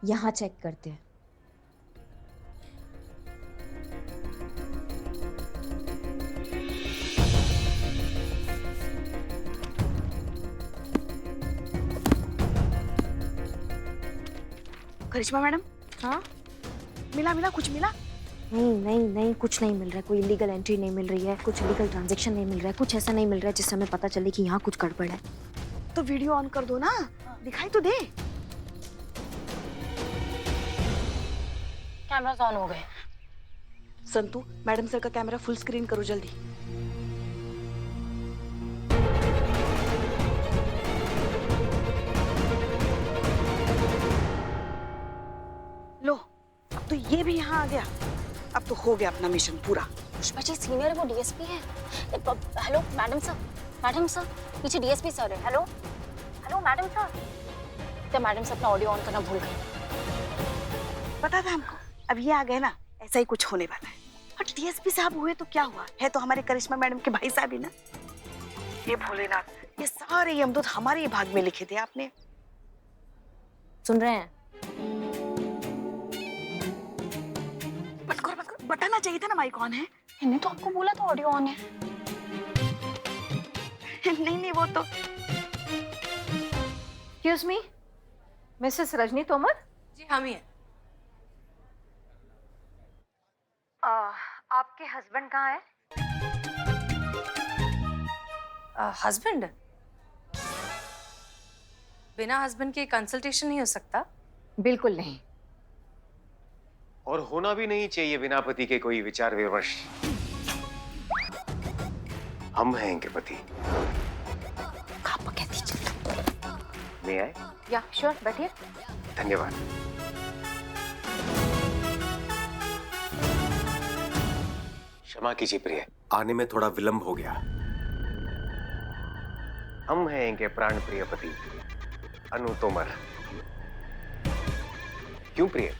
यहाँ चेक करते हैं। करिश्मा मैडम। हाँ? मिला कुछ मिला? नहीं नहीं नहीं, कुछ नहीं मिल रहा है। कोई इलीगल एंट्री नहीं मिल रही है, कुछ इलीगल ट्रांजैक्शन नहीं मिल रहा है, कुछ ऐसा नहीं मिल रहा है जिससे हमें पता चले कि यहाँ कुछ गड़बड़ है। तो वीडियो ऑन कर दो ना, दिखाई तो दे। कैमरास ऑन हो गए। संतू, मैडम सर का कैमरा फुल स्क्रीन करो जल्दी। लो, अब तो ये भी यहाँ आ गया। अब तो हो गया अपना मिशन पूरा। पुष्पा जी सीनियर है, वो डीएसपी है। Hello madam sir, madam sir पीछे डीएसपी सर है। Hello hello madam sir. तो मैडम सर अपना ऑडियो ऑन करना भूल गए। पता था हमको, अब ये आ गए ना, ऐसा ही कुछ होने वाला है। और डीएसपी साहब हुए तो क्या हुआ, है तो हमारे करिश्मा मैडम के भाई साहब ही ना। ये भोलेनाथ, ये सारे यमदूत हमारे ही भाग में लिखे थे आपने। सुन रहे हैं? बंद करो, बताना चाहिए था ना माइक ऑन है। मैंने तो आपको बोला था ऑडियो ऑन है। नहीं वो तो। Excuse me, Mrs Rajni Tomar. जी हम ही हैं। आपके हस्बैंड कहाँ है? हस्बैंड? बिना हस्बैंड के कंसल्टेशन नहीं हो सकता। बिल्कुल नहीं। और होना भी नहीं चाहिए बिना पति के कोई विचार विमर्श। हम हैं इनके पति। मैं आए? या श्योर, बैठिए। धन्यवाद। क्षमा कीजिए प्रिय, आने में थोड़ा विलंब हो गया। हम हैं इनके प्राण प्रिय पति अनु तोमर। क्यों प्रिय?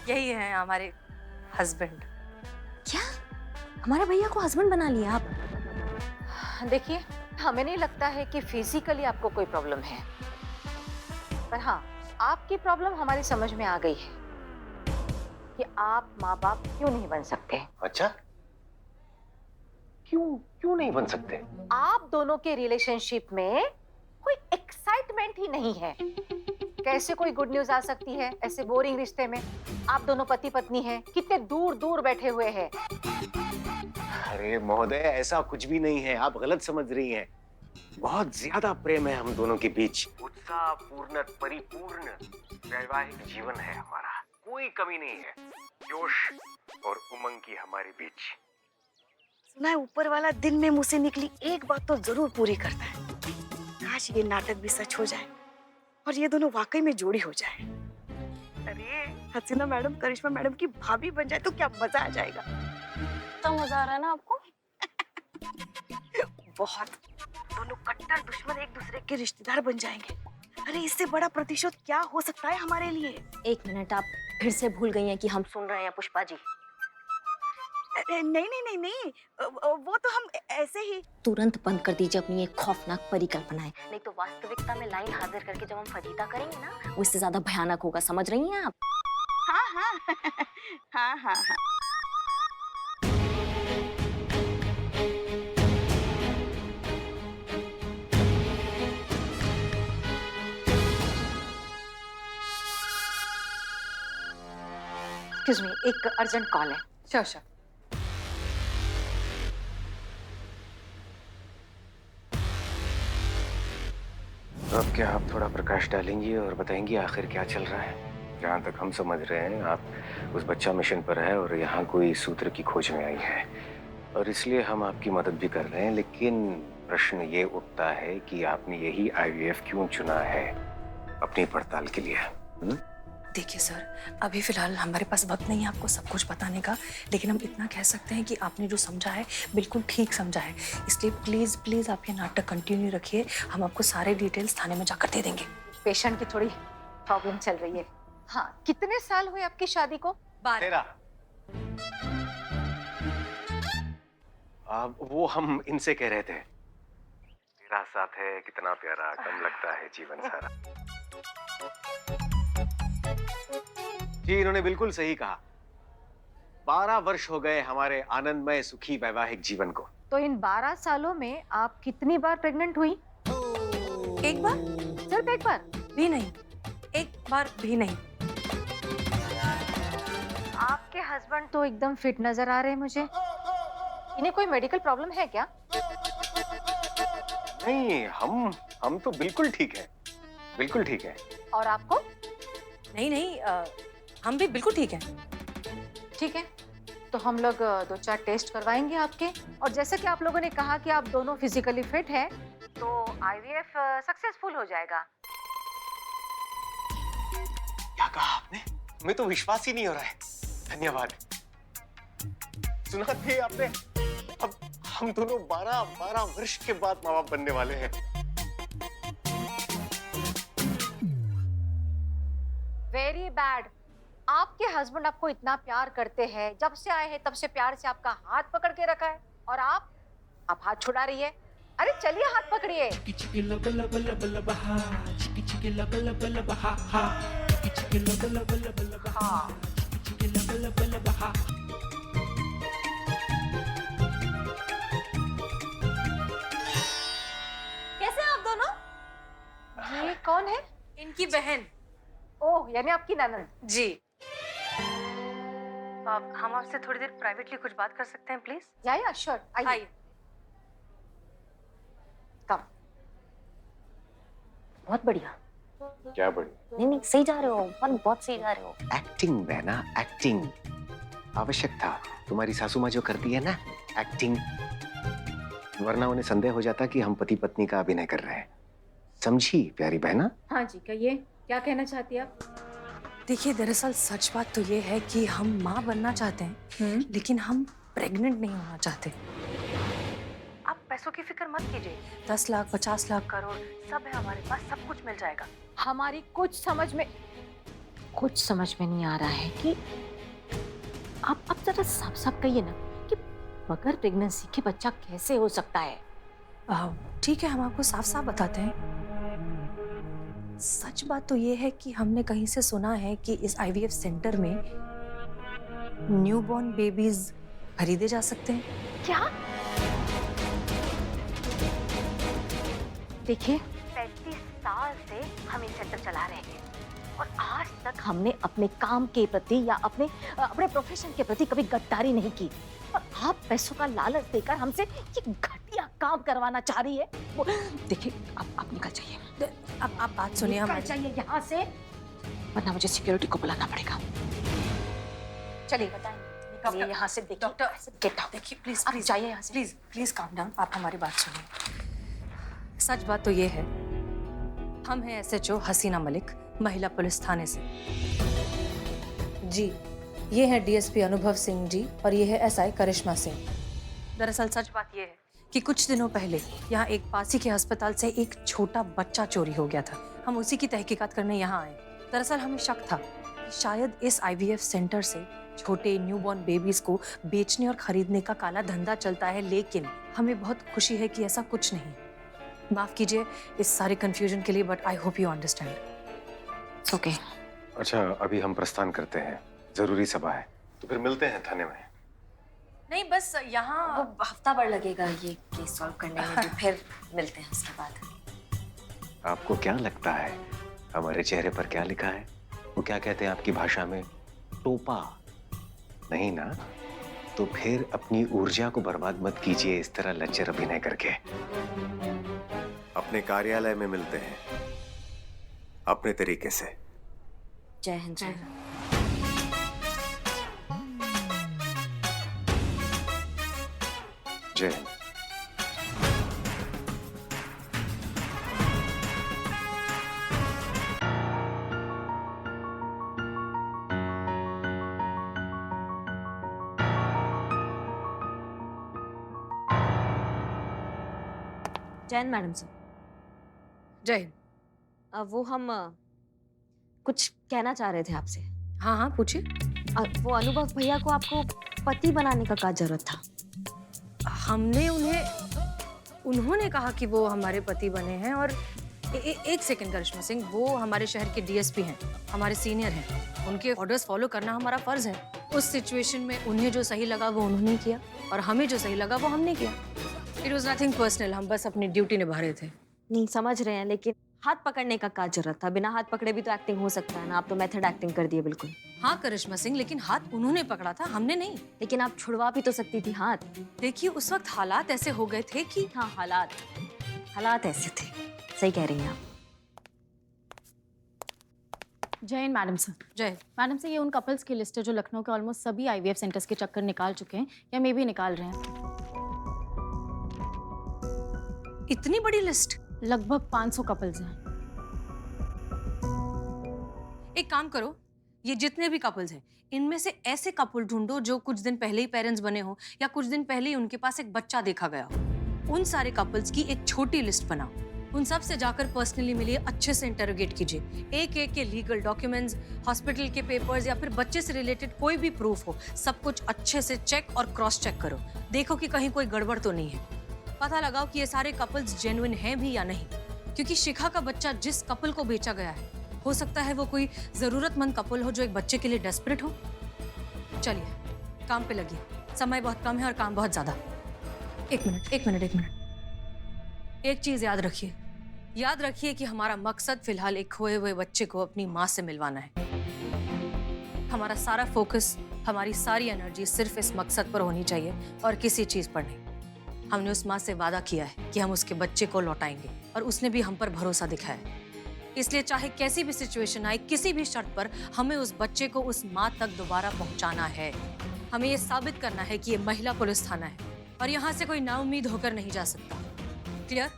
यही है हमारे हस्बैंड। क्या हमारे भैया को हस्बैंड बना लिया आप? देखिए, हमें नहीं लगता है कि फिजिकली आपको कोई प्रॉब्लम है, पर हाँ, आपकी प्रॉब्लम हमारी समझ में आ गई है कि आप माँ बाप क्यों नहीं बन सकते। अच्छा, क्यों नहीं बन सकते? आप दोनों के रिलेशनशिप में कोई एक्साइटमेंट ही नहीं है। कैसे कोई गुड न्यूज आ सकती है ऐसे बोरिंग रिश्ते में? आप दोनों पति पत्नी हैं, कितने दूर दूर बैठे हुए हैं। अरे महोदय, ऐसा कुछ भी नहीं है, आप गलत समझ रही हैं। बहुत ज्यादा प्रेम है हम दोनों के बीच। उत्साहपूर्ण परिपूर्ण वैवाहिक जीवन है हमारा, कोई कमी नहीं है। जोश और उमंग की हमारे बीच। सुना है ऊपर वाला दिन में मुंह से निकली एक बात तो जरूर पूरी करता है। काश ये नाटक भी सच हो जाए और ये दोनों वाकई में जोड़ी हो जाए। अरे हसीना मैडम करिश्मा मैडम की भाभी बन जाए तो क्या मजा आ जाएगा। तो मजा आ रहा है ना आपको? बहुत। दोनों कट्टर दुश्मन एक दूसरे के रिश्तेदार बन जाएंगे। अरे इससे बड़ा प्रतिशोध क्या हो सकता है हमारे लिए। एक मिनट, आप फिर से भूल गई हैं कि हम सुन रहे हैं पुष्पा जी। नहीं, वो तो हम ऐसे ही। तुरंत बंद कर दीजिए अपनी ये खौफनाक परिकल्पनाएं, नहीं तो वास्तविकता में लाइन हाजिर करके जब हम फजीता करेंगे ना, वो इससे ज्यादा भयानक होगा। समझ रही हैं आप? हाँ। एक्सक्यूज मी, एक अर्जेंट कॉल है। श्योर। तो अब क्या आप थोड़ा प्रकाश डालेंगी और बताएंगी आखिर क्या चल रहा है? जहाँ तक हम समझ रहे हैं, आप उस बच्चा मिशन पर है और यहाँ कोई सूत्र की खोज में आई है, और इसलिए हम आपकी मदद भी कर रहे हैं। लेकिन प्रश्न ये उठता है कि आपने यही आईवीएफ क्यों चुना है अपनी पड़ताल के लिए? देखिए सर, अभी फिलहाल हमारे पास वक्त नहीं है आपको सब कुछ बताने का, लेकिन हम इतना कह सकते हैं कि आपने जो समझा है बिल्कुल ठीक समझा है। इसलिए प्लीज प्लीज आप ये नाटक कंटिन्यू रखिए, हम आपको सारे डिटेल्स थाने में जाकर दे देंगे। पेशेंट की थोड़ी प्रॉब्लम चल रही है। हाँ, कितने साल हुए आपकी शादी को? 13। वो हम इनसे कह रहे थे, तेरा साथ है कितना प्यारा, कम लगता है जीवन सारा। जी, इन्होंने बिल्कुल सही कहा। 12 वर्ष हो गए हमारे आनंदमय सुखी वैवाहिक जीवन को। तो इन 12 सालों में आप कितनी बार प्रेग्नेंट हुई? एक बार सिर्फ एक बार? भी नहीं, एक बार भी नहीं। आपके हस्बैंड तो एकदम फिट नजर आ रहे हैं मुझे। इन्हें कोई मेडिकल प्रॉब्लम है क्या? नहीं, हम तो बिल्कुल ठीक है, बिल्कुल ठीक है। और आपको? नहीं नहीं, हम भी बिल्कुल ठीक हैं। ठीक है, तो हम लोग 2-4 टेस्ट करवाएंगे आपके। और जैसा कि आप लोगों ने कहा कि आप दोनों फिजिकली फिट हैं, तो IVF सक्सेसफुल हो जाएगा। क्या कहा आपने? हमें तो विश्वास ही नहीं हो रहा है। धन्यवाद। सुना थे आपने? अब हम दोनों 12 वर्ष के बाद माँ बाप बनने वाले हैं। Very bad. आपके हस्बैंड आपको इतना प्यार करते हैं, जब से आए हैं तब से प्यार से आपका हाथ पकड़ के रखा है, और आप हाथ छुड़ा रही है। अरे चलिए, हाथ पकड़िए। हाँ। कैसे हैं आप दोनों? ये कौन है? इनकी बहन। ओह, यानी आपकी ननद। जी। हम आपसे थोड़ी देर प्राइवेटली कुछ बात कर सकते हैं प्लीज? या श्योर, आइए। कम। बहुत बढ़िया। क्या बढ़िया? नहीं नहीं, सही जा रहे हो, बहुत सही जा रहे हो। एक्टिंग बहना, एक्टिंग आवश्यक था। तुम्हारी सासू माँ जो करती है ना, एक्टिंग, वरना उन्हें संदेह हो जाता कि हम पति पत्नी का अभिनय कर रहे हैं। समझी प्यारी बहना? हाँ जी, कहिए, क्या कहना चाहती है आप? देखिए, दरअसल सच बात तो ये है कि हम माँ बनना चाहते हैं, लेकिन हम प्रेग्नेंट नहीं होना चाहते। आप पैसों की फिक्र मत कीजिए, 10 लाख 50 लाख करोड़ सब है हमारे पास, सब कुछ मिल जाएगा। हमारी कुछ समझ में नहीं आ रहा है कि आप जरा साफ कहिए ना कि बगैर प्रेगनेंसी के बच्चा कैसे हो सकता है? ठीक है, हम आपको साफ साफ बताते हैं। सच बात तो ये है कि हमने कहीं से सुना है कि इस IVF सेंटर में न्यूबॉर्न बेबीज खरीदे जा सकते हैं। क्या? देखिए, 35 साल से हम ये सेंटर चला रहे हैं, और आज तक हमने अपने काम के प्रति या अपने प्रोफेशन के प्रति कभी गद्दारी नहीं की। और आप पैसों का लालच देकर हमसे ये घटिया काम करवाना चाह रही है। देखिए, आप निकल जाइए। अब आप बात सुनिए निकल हमारी। जाइए यहाँ से, वरना मुझे सिक्योरिटी को बुलाना पड़ेगा। चलिए, निकलिए यहाँ से। देखिए, डॉक्टर, गेट आउट। देखिए प्लीज आप प्लीज जाइए यहाँ से। Please please calm down. आप हमारी बात सुनिए। सच बात तो ये है, हम हैं SHO हसीना मलिक, महिला पुलिस थाने से। जी, ये है DSP अनुभव सिंह जी, और ये है SI करिश्मा सिंह। दरअसल सच बात ये है कि कुछ दिनों पहले यहाँ एक पासी के अस्पताल से एक छोटा बच्चा चोरी हो गया था। हम उसी की तहकीकात करने यहाँ आए। दरअसल हमें शक था कि शायद इस IVF सेंटर से छोटे न्यूबॉर्न बेबीज को बेचने और खरीदने का काला धंधा चलता है, लेकिन हमें बहुत खुशी है कि ऐसा कुछ नहीं। माफ कीजिए इस सारे कंफ्यूजन के लिए, but I hope you understand. Okay. अच्छा, अभी हम प्रस्थान करते हैं, जरूरी सभा है, तो फिर मिलते हैं थाने में। नहीं, बस यहाँ वो हफ्ता भर लगेगा ये केस सॉल्व करने में, तो फिर मिलते हैं उसके बाद। आपको क्या लगता है हमारे चेहरे पर क्या लिखा है? वो क्या कहते हैं आपकी भाषा में? टोपा नहीं ना? तो फिर अपनी ऊर्जा को बर्बाद मत कीजिए इस तरह लच्चर अभिनय करके। अपने कार्यालय में मिलते हैं अपने तरीके से। जय हिंद। जय हिंद। जय हिंद। Jain madam sir. जय हिंद। वो हम कुछ कहना चाह रहे थे आपसे। हाँ हाँ, पूछिए। वो अनुभव भैया को आपको पति बनाने का क्या जरूरत था? हमने उन्होंने कहा कि वो हमारे पति बने हैं, और एक सेकंड करिश्मा सिंह, वो हमारे शहर के डीएसपी हैं, हमारे सीनियर हैं। उनके ऑर्डर्स फॉलो करना हमारा फर्ज है। उस सिचुएशन में उन्हें जो सही लगा वो उन्होंने किया और हमें जो सही लगा वो हमने किया। इट वॉज नथिंग पर्सनल, हम बस अपनी ड्यूटी निभा रहे थे। नहीं समझ रहे हैं, लेकिन हाथ पकड़ने का क्या जरूरत था? बिना हाथ पकड़े भी तो एक्टिंग हो सकता है ना। आप तो मेथड एक्टिंग कर दिए बिल्कुल। हाँ करिश्मा सिंह, लेकिन हाथ उन्होंने पकड़ा था, हमने नहीं। लेकिन आप छुड़वा भी तो सकती थी हाथ। देखिए उस वक्त हालात ऐसे हो गए थे कि हाँ हालात ऐसे थे। सही कह रही हैं आप। जय हिंद मैडम सर। जय। मैडम सर, ये उन कपल्स की लिस्ट है जो लखनऊ के ऑलमोस्ट सभी आईवीएफ सेंटर्स के चक्कर निकाल चुके हैं या मे भी निकाल रहे हैं। इतनी बड़ी लिस्ट? लगभग 500 कपल्स हैं। एक काम करो, ये जितने भी कपल्स हैं इनमें से ऐसे कपल ढूंढो जो कुछ दिन पहले ही पेरेंट्स बने हो या कुछ दिन पहले ही उनके पास एक बच्चा देखा गया हो। उन सारे कपल्स की एक छोटी लिस्ट बनाओ। उन सब से जाकर पर्सनली मिलिए, अच्छे से इंटरोगेट कीजिए। एक एक के लीगल डॉक्यूमेंट्स, हॉस्पिटल के पेपर्स या फिर बच्चे से रिलेटेड कोई भी प्रूफ हो, सब कुछ अच्छे से चेक और क्रॉस चेक करो। देखो कि कहीं कोई गड़बड़ तो नहीं है। पता लगाओ कि ये सारे कपल्स जेन्युइन हैं भी या नहीं, क्योंकि शिखा का बच्चा जिस कपल को बेचा गया है हो सकता है वो कोई जरूरतमंद कपल हो जो एक बच्चे के लिए डेस्परेट हो। चलिए काम पे लगिए, समय बहुत कम है और काम बहुत ज्यादा। एक मिनट। एक चीज याद रखिए कि हमारा मकसद फिलहाल एक खोए हुए बच्चे को अपनी माँ से मिलवाना है। हमारा सारा फोकस, हमारी सारी एनर्जी सिर्फ इस मकसद पर होनी चाहिए और किसी चीज पर नहीं। हमने उस माँ से वादा किया है कि हम उसके बच्चे को लौटाएंगे और उसने भी हम पर भरोसा दिखाया है। इसलिए चाहे कैसी भी सिचुएशन आए, किसी भी शर्त पर हमें उस बच्चे को उस माँ तक दोबारा पहुंचाना है। हमें ये साबित करना है कि ये महिला पुलिस थाना है और यहाँ से कोई नाउम्मीद होकर नहीं जा सकता। क्लियर?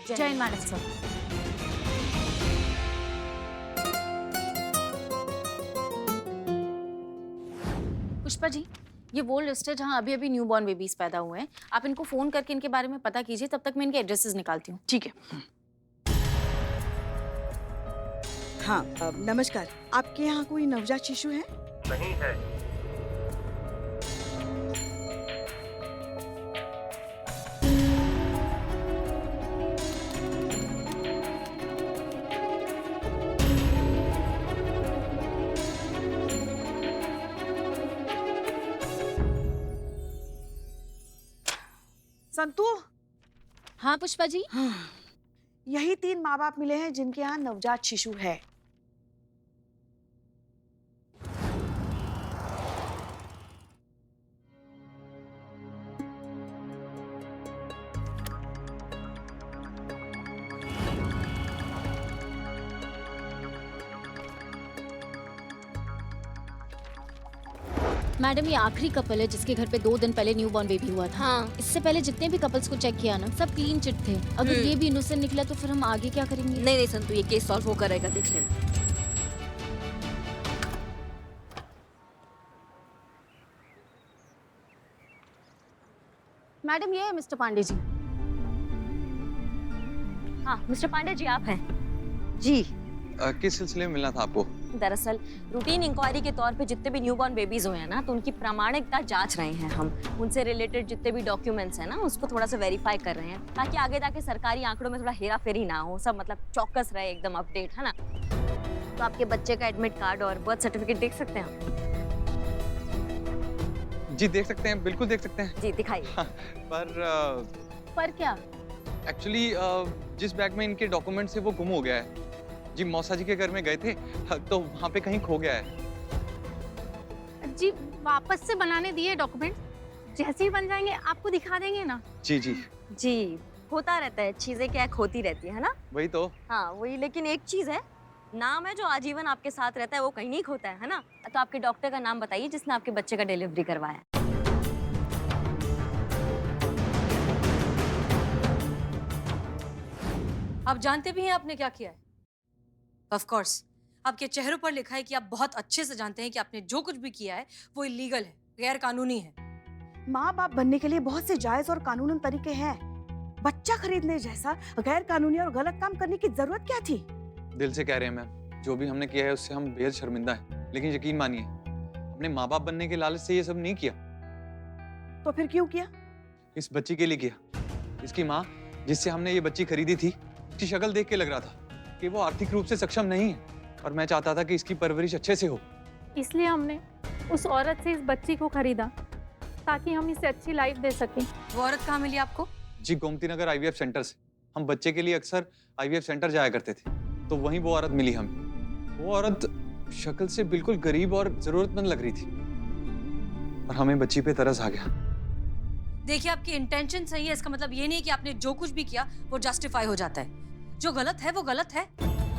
जय हिंद मैडम सर। पुष्पा जी, ये वो लिस्ट है जहाँ अभी अभी न्यूबॉर्न बेबीज पैदा हुए हैं। आप इनको फोन करके इनके बारे में पता कीजिए, तब तक मैं इनके एड्रेसेस निकालती हूँ। ठीक है। हाँ नमस्कार, आपके यहाँ कोई नवजात शिशु है? नहीं है। संतू। हाँ पुष्पा जी। हाँ, यही 3 माँ बाप मिले हैं जिनके यहाँ नवजात शिशु है। मैडम, ये आखिरी कपल है जिसके घर पे 2 दिन पहले न्यूबॉर्न बेबी हुआ था। हाँ। इससे पहले जितने भी कपल्स को चेक किया ना, सब क्लीन चिट थे। अगर ये भी इनोसेंट निकला तो फिर हम आगे क्या करेंगे? नहीं संतू, ये केस सॉल्व हो करेगा, देख लेना। मैडम, ये है मिस्टर पांडे जी। हाँ मिस्टर पांडे जी, आप हैं? जी। किस सिलसिले में मिलना था आपको? दरअसल रूटीन इंक्वायरी के तौर पे जितने भी न्यूबॉर्न बेबीज हुए हैं ना, तो उनकी प्रामाणिकता जांच रहे हैं हम। उनसे रिलेटेड जितने भी डॉक्यूमेंट्स हैं ना, उसको थोड़ा सा वेरीफाई कर रहे हैं, ताकि आगे जाके सरकारी आंकड़ों में थोड़ा हेरा फेरी ना हो, सब मतलब चौकस रहे, एकदम अपडेट, है ना। तो आपके बच्चे का एडमिट कार्ड और बर्थ सर्टिफिकेट देख सकते हैं हम? जी देख सकते हैं, बिल्कुल देख सकते हैं। जी दिखाइए। पर क्या? एक्चुअली जिस बैग में इनके डॉक्यूमेंट्स है वो गुम हो गया है। जी मौसा जी के घर में गए थे तो वहाँ पे कहीं खो गया है। जी वापस से बनाने दिए डॉक्यूमेंट, जैसे ही बन जाएंगे आपको दिखा देंगे ना। जी जी जी होता रहता है, चीजें क्या खोती रहती है ना। वही तो। हाँ वही, लेकिन एक चीज है, नाम है जो आजीवन आपके साथ रहता है, वो कहीं नहीं खोता है ना। तो आपके डॉक्टर का नाम बताइए जिसने आपके बच्चे का डिलीवरी करवाया। आप जानते भी हैं आपने क्या किया है? ऑफ कोर्स आपके चेहरों पर लिखा है कि आप बहुत अच्छे से जानते हैं कि आपने जो कुछ भी किया है वो इलीगल है, गैर कानूनी है। माँ बाप बनने के लिए बहुत से जायज और कानूनन तरीके हैं। बच्चा खरीदने जैसा गैर कानूनी और गलत काम करने की जरूरत क्या थी? दिल से कह रहे हैं मैम, जो भी हमने किया है उससे हम बेहद शर्मिंदा हैं। लेकिन यकीन मानिए, हमने माँ बाप बनने के लालच से ये सब नहीं किया। तो फिर क्यों किया? इस बच्ची के लिए किया। इसकी माँ जिससे हमने ये बच्ची खरीदी थी, इसकी शक्ल देख के लग रहा था कि वो आर्थिक रूप से सक्षम नहीं है और मैं चाहता था कि इसकी परवरिश अच्छे से हो। इसलिए हमने उस औरत से इस बच्ची को खरीदा ताकि हम इसे अच्छी लाइफ दे सकें। वो औरत कहाँ मिली आपको? जी गोमती नगर आईवीएफ सेंटर से। हम बच्चे के लिए अक्सर आईवीएफ सेंटर जाया करते थे, तो वहीं वो औरत मिली हमें। वो औरत शक्ल से बिल्कुल गरीब और जरूरतमंद लग रही थी और हमें बच्ची पे तरस आ गया। देखिए, आपकी इंटेंशन सही है, इसका मतलब ये नहीं कि आपने जो कुछ भी किया वो जस्टिफाई हो जाता है। जो गलत है वो गलत है।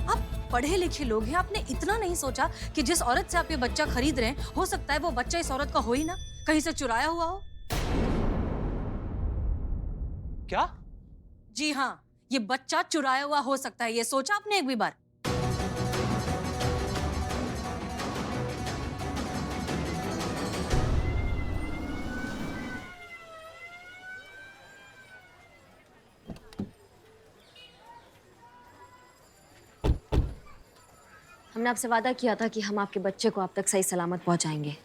आप पढ़े लिखे लोग हैं, आपने इतना नहीं सोचा कि जिस औरत से आप ये बच्चा खरीद रहे हैं, हो सकता है वो बच्चा इस औरत का हो ही ना, कहीं से चुराया हुआ हो। क्या? जी हाँ, ये बच्चा चुराया हुआ हो सकता है। ये सोचा आपने एक भी बार? हमने आपसे वादा किया था कि हम आपके बच्चे को आप तक सही सलामत पहुंचाएंगे।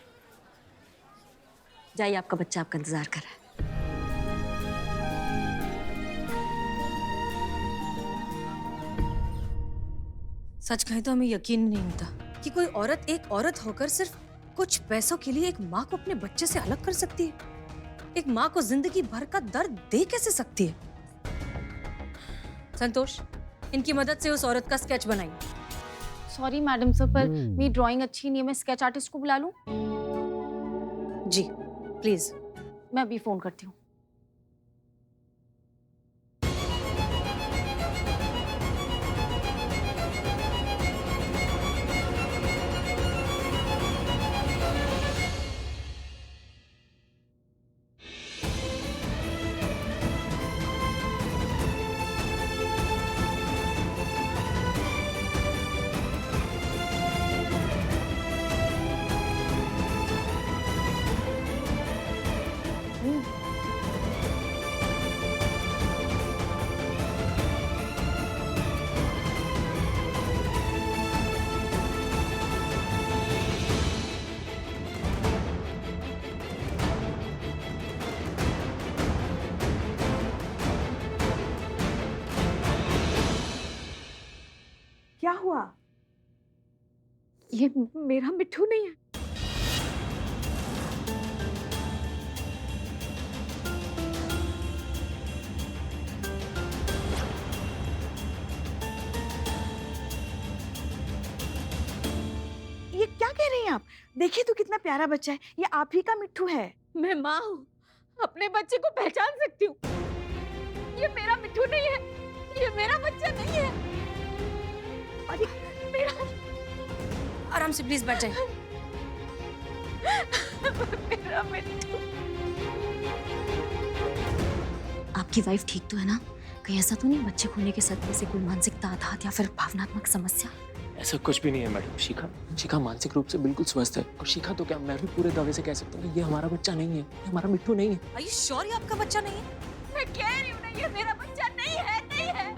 जाइए, आपका बच्चा आपका इंतजार कर रहा है। सच कहें तो हमें यकीन नहीं होता कि कोई औरत एक औरत होकर सिर्फ कुछ पैसों के लिए एक माँ को अपने बच्चे से अलग कर सकती है। एक माँ को जिंदगी भर का दर्द दे कैसे सकती है? संतोष, इनकी मदद से उस औरत का स्केच बनाइए। सॉरी मैडम सर, पर मेरी ड्राइंग अच्छी नहीं है। मैं स्केच आर्टिस्ट को बुला लूं? जी प्लीज। मैं अभी फोन करती हूँ। क्या हुआ? ये मेरा मिट्ठू नहीं है। ये क्या कह रही हैं आप? देखिए तो कितना प्यारा बच्चा है। ये आप ही का मिट्ठू है। मैं माँ हूँ, अपने बच्चे को पहचान सकती हूँ। ये मेरा मिट्ठू नहीं है, ये मेरा बच्चा नहीं है। अरे मेरा आराम से प्लीज बैठ जाइए। मेरा मिट्टू। आपकी वाइफ ठीक तो है ना? कहीं ऐसा तो नहीं बच्चे खोने के सदमे से कोई मानसिकता आघात या फिर भावनात्मक समस्या? ऐसा कुछ भी नहीं है मैडम। शिखा मानसिक रूप से बिल्कुल स्वस्थ है। और शिखा तो क्या, मैं भी पूरे दावे से कह सकता हूँ कि ये हमारा बच्चा नहीं है, ये हमारा मिट्ठू नहीं है। Are you sure ये आपका बच्चा नहीं है? मैं कह रही हूँ ना, ये मेरा बच्चा नहीं है, नहीं है।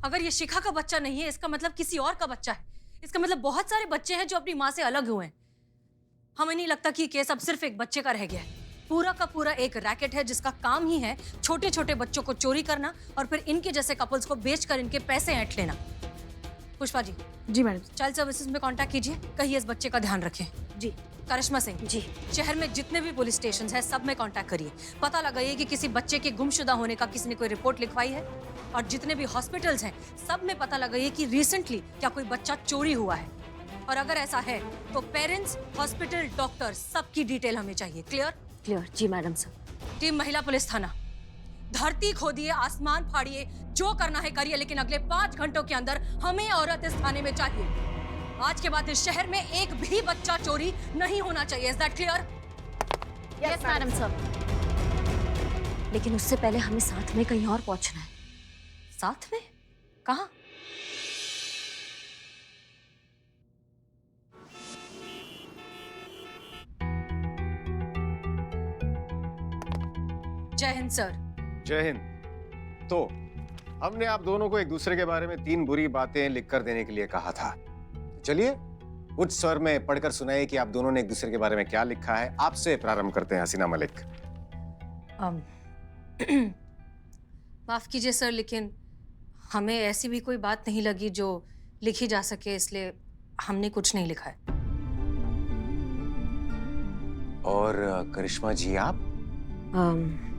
अगर ये शिखा का बच्चा नहीं है, इसका मतलब किसी और का बच्चा है। इसका मतलब बहुत सारे बच्चे हैं जो अपनी माँ से अलग हुए हैं। हमें नहीं लगता कि ये केस अब सिर्फ एक बच्चे का रह गया है। पूरा का पूरा एक रैकेट है जिसका काम ही है छोटे छोटे बच्चों को चोरी करना और फिर इनके जैसे कपल्स को बेचकर इनके पैसे ऐंठ लेना। पुष्पा जी। जी मैडम। चाइल्ड सर्विसेज में कांटेक्ट कीजिए, कहिए इस बच्चे का ध्यान रखें। जी। करिश्मा सिंह जी, शहर में जितने भी पुलिस स्टेशन हैं सब में कांटेक्ट करिए। पता लगाइए कि किसी बच्चे के गुमशुदा होने का किसी ने कोई रिपोर्ट लिखवाई है। और जितने भी हॉस्पिटल्स हैं सब में पता लगाइए कि रिसेंटली क्या कोई बच्चा चोरी हुआ है। और अगर ऐसा है तो पेरेंट्स, हॉस्पिटल, डॉक्टर सबकी डिटेल हमें चाहिए। क्लियर? क्लियर। जी मैडम सर। टीम महिला पुलिस थाना, धरती खोदिए, आसमान फाड़िए, जो करना है करिए, लेकिन अगले 5 घंटों के अंदर हमें औरत इस थाने में चाहिए। आज के बाद इस शहर में एक भी बच्चा चोरी नहीं होना चाहिए। Is that clear? Yes madam sir. लेकिन उससे पहले हमें साथ में कहीं और पहुंचना है। साथ में? कहाँ? जय हिंद सर। जय हिंद। तो हमने आप दोनों को एक दूसरे के बारे में 3 बुरी बातें लिखकर देने के लिए कहा था। चलिए उच्च स्वर में पढ़कर सुनाइए कि आप दोनों ने एक दूसरे के बारे में क्या लिखा है। आपसे प्रारंभ करते हैं हसीना मलिक। माफ कीजिए सर, लेकिन हमें ऐसी भी कोई बात नहीं लगी जो लिखी जा सके, इसलिए हमने कुछ नहीं लिखा है। और करिश्मा जी आप? अम,